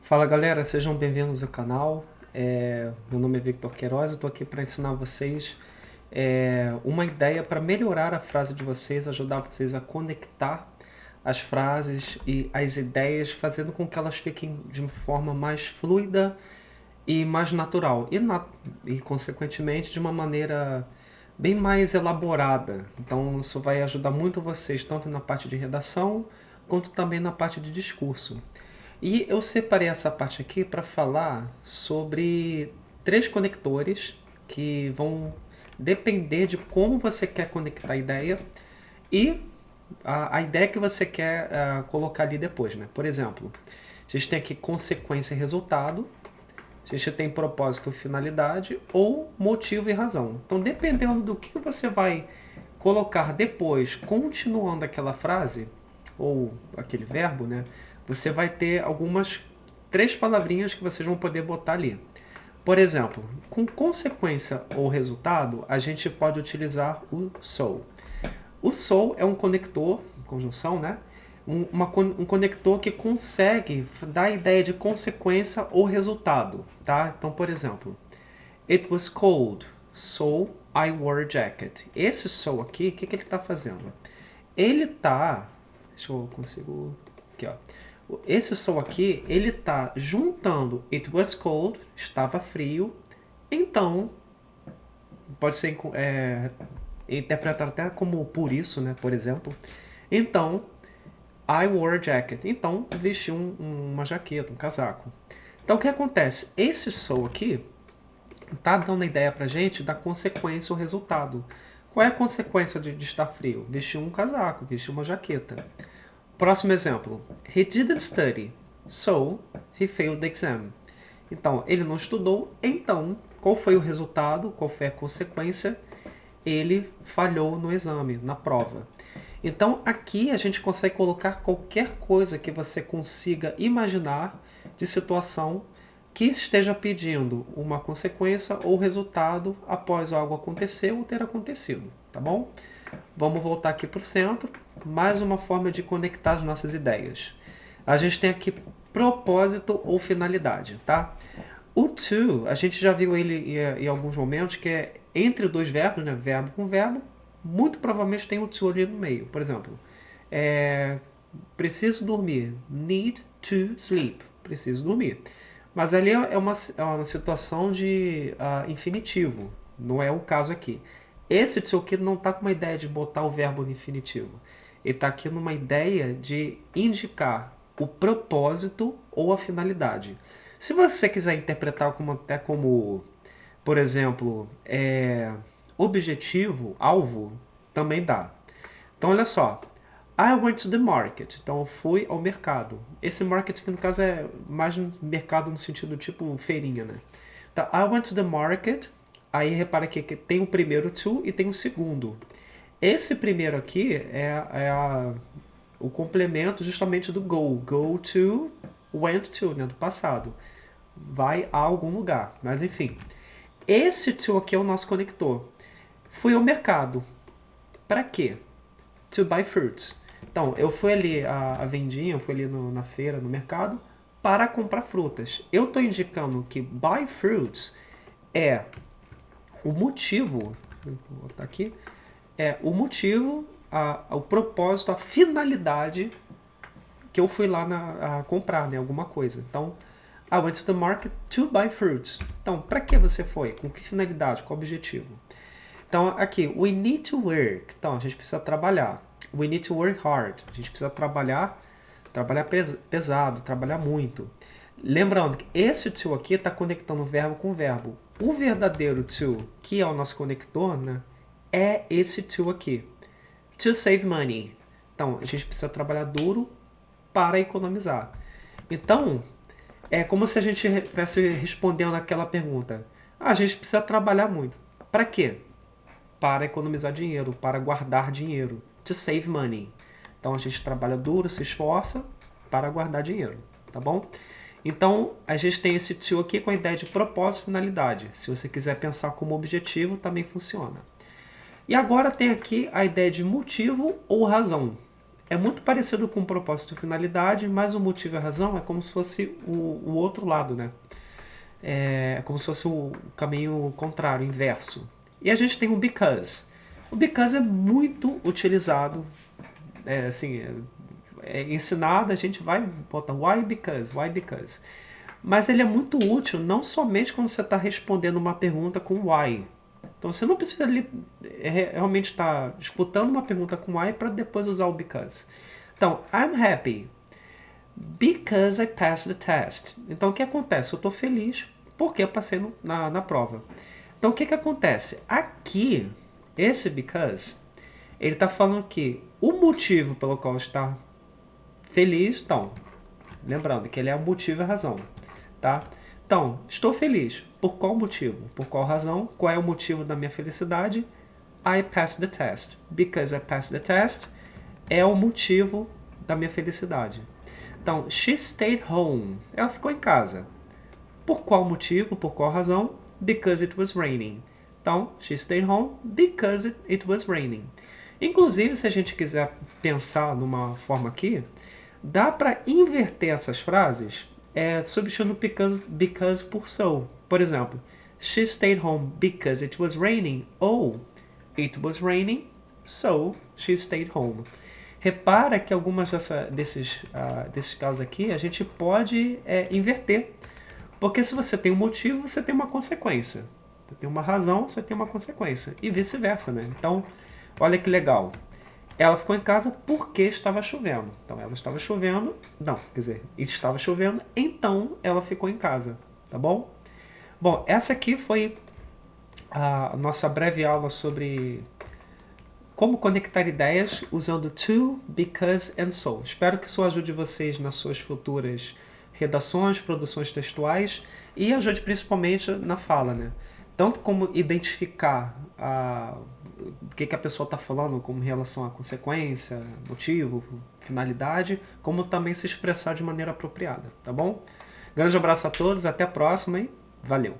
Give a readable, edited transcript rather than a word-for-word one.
Fala galera, sejam bem-vindos ao canal. Meu nome é Victor Queiroz, eu estou aqui para ensinar vocês uma ideia para melhorar a frase de vocês, ajudar vocês a conectar as frases e as ideias, fazendo com que elas fiquem de uma forma mais fluida e mais natural e consequentemente de uma maneira bem mais elaborada. Então isso vai ajudar muito vocês tanto na parte de redação quanto também na parte de discurso. E eu separei essa parte aqui para falar sobre três conectores que vão depender de como você quer conectar a ideia e a ideia que você quer colocar ali depois, né? Por exemplo, a gente tem aqui consequência e resultado, a gente tem propósito e finalidade, ou motivo e razão. Então, dependendo do que você vai colocar depois, continuando aquela frase, ou aquele verbo, né? Você vai ter algumas três palavrinhas que vocês vão poder botar ali. Por exemplo, com consequência ou resultado, a gente pode utilizar o so. O so é um conector, conjunção, né? Um conector que consegue dar a ideia de consequência ou resultado, tá? Então, por exemplo, it was cold, so I wore a jacket. Esse so aqui, o que ele está fazendo? Ele está... Deixa eu consigo... Aqui, ó. Esse so aqui, ele está juntando it was cold, estava frio, então, pode ser interpretado até como por isso, né? Por exemplo. Então, I wore a jacket. Então, vesti uma jaqueta, um casaco. Então, o que acontece? Esse so aqui está dando a ideia pra gente da consequência ou resultado. Qual é a consequência de estar frio? Vestir um casaco, vestir uma jaqueta. Próximo exemplo. He didn't study, so he failed the exam. Então, ele não estudou, então, qual foi o resultado, qual foi a consequência? Ele falhou no exame, na prova. Então, aqui a gente consegue colocar qualquer coisa que você consiga imaginar de situação que esteja pedindo uma consequência ou resultado após algo acontecer ou ter acontecido, tá bom? Vamos voltar aqui para o centro. Mais uma forma de conectar as nossas ideias. A gente tem aqui propósito ou finalidade, tá? O to, a gente já viu ele em alguns momentos, que é entre dois verbos, né? Verbo com verbo. Muito provavelmente tem o to ali no meio. Por exemplo, preciso dormir. Need to sleep. Preciso dormir. Mas ali é uma situação de infinitivo. Não é o caso aqui. Esse to aqui não está com uma ideia de botar o verbo no infinitivo. Ele está aqui numa ideia de indicar o propósito ou a finalidade. Se você quiser interpretar até como, por exemplo, objetivo, alvo, também dá. Então, olha só. I went to the market. Então, eu fui ao mercado. Esse market aqui, no caso, é mais um mercado no sentido tipo feirinha, né? Então, I went to the market. Aí, repara aqui que tem o primeiro to e tem o segundo. Esse primeiro aqui o complemento justamente do go. Go to, went to, né? Do passado. Vai a algum lugar. Mas, enfim. Esse to aqui é o nosso conector. Fui ao mercado. Para quê? To buy fruits. Então, eu fui ali a vendinha, eu fui ali na feira, no mercado, para comprar frutas. Eu estou indicando que buy fruits é o motivo, vou botar aqui, o motivo, o propósito, a finalidade que eu fui lá a comprar, né, alguma coisa. Então, I went to the market to buy fruits. Então, para que você foi? Com que finalidade? Qual objetivo? Então, aqui, we need to work. Então, a gente precisa trabalhar. We need to work hard. A gente precisa trabalhar pesado, trabalhar muito. Lembrando que esse to aqui está conectando o verbo com o verbo. O verdadeiro to, que é o nosso conector, né, é esse to aqui. To save money. Então, a gente precisa trabalhar duro para economizar. Então, é como se a gente estivesse respondendo aquela pergunta. A gente precisa trabalhar muito. Para quê? Para economizar dinheiro, para guardar dinheiro. To save money. Então, a gente trabalha duro, se esforça para guardar dinheiro, tá bom? Então, a gente tem esse to aqui com a ideia de propósito e finalidade. Se você quiser pensar como objetivo, também funciona. E agora tem aqui a ideia de motivo ou razão. é muito parecido com o propósito e finalidade, mas o motivo e a razão é como se fosse o outro lado, né? É como se fosse o caminho contrário, inverso. E a gente tem o because. O because é muito utilizado, assim, ensinado, a gente vai botar why because. Mas ele é muito útil não somente quando você está respondendo uma pergunta com why. Então você não precisa realmente estar disputando uma pergunta com why para depois usar o because. Então, I'm happy because I passed the test. Então o que acontece? Eu estou feliz porque eu passei na prova. Então o que acontece? Aqui, esse because, ele está falando que o motivo pelo qual está feliz, então, lembrando que ele é o motivo e a razão, tá? Então, estou feliz. Por qual motivo? Por qual razão? Qual é o motivo da minha felicidade? I passed the test. Because I passed the test é o motivo da minha felicidade. Então, she stayed home. Ela ficou em casa. Por qual motivo? Por qual razão? Because it was raining. Então, she stayed home because it was raining. Inclusive, se a gente quiser pensar numa forma aqui, dá para inverter essas frases substituindo because por so. Por exemplo, she stayed home because it was raining ou it was raining, so she stayed home. Repara que algumas desses casos aqui a gente pode inverter. Porque se você tem um motivo, você tem uma consequência. Você tem uma razão, você tem uma consequência. E vice-versa, né? Então, olha que legal. Ela ficou em casa porque estava chovendo. Então, ela estava chovendo. Não, quer dizer, estava chovendo, então ela ficou em casa. Tá bom? Bom, essa aqui foi a nossa breve aula sobre como conectar ideias usando to, because and so. Espero que isso ajude vocês nas suas futuras redações, produções textuais e ajude principalmente na fala, né? Tanto como identificar o que a pessoa está falando como em relação à consequência, motivo, finalidade, como também se expressar de maneira apropriada, tá bom? Grande abraço a todos, até a próxima e valeu!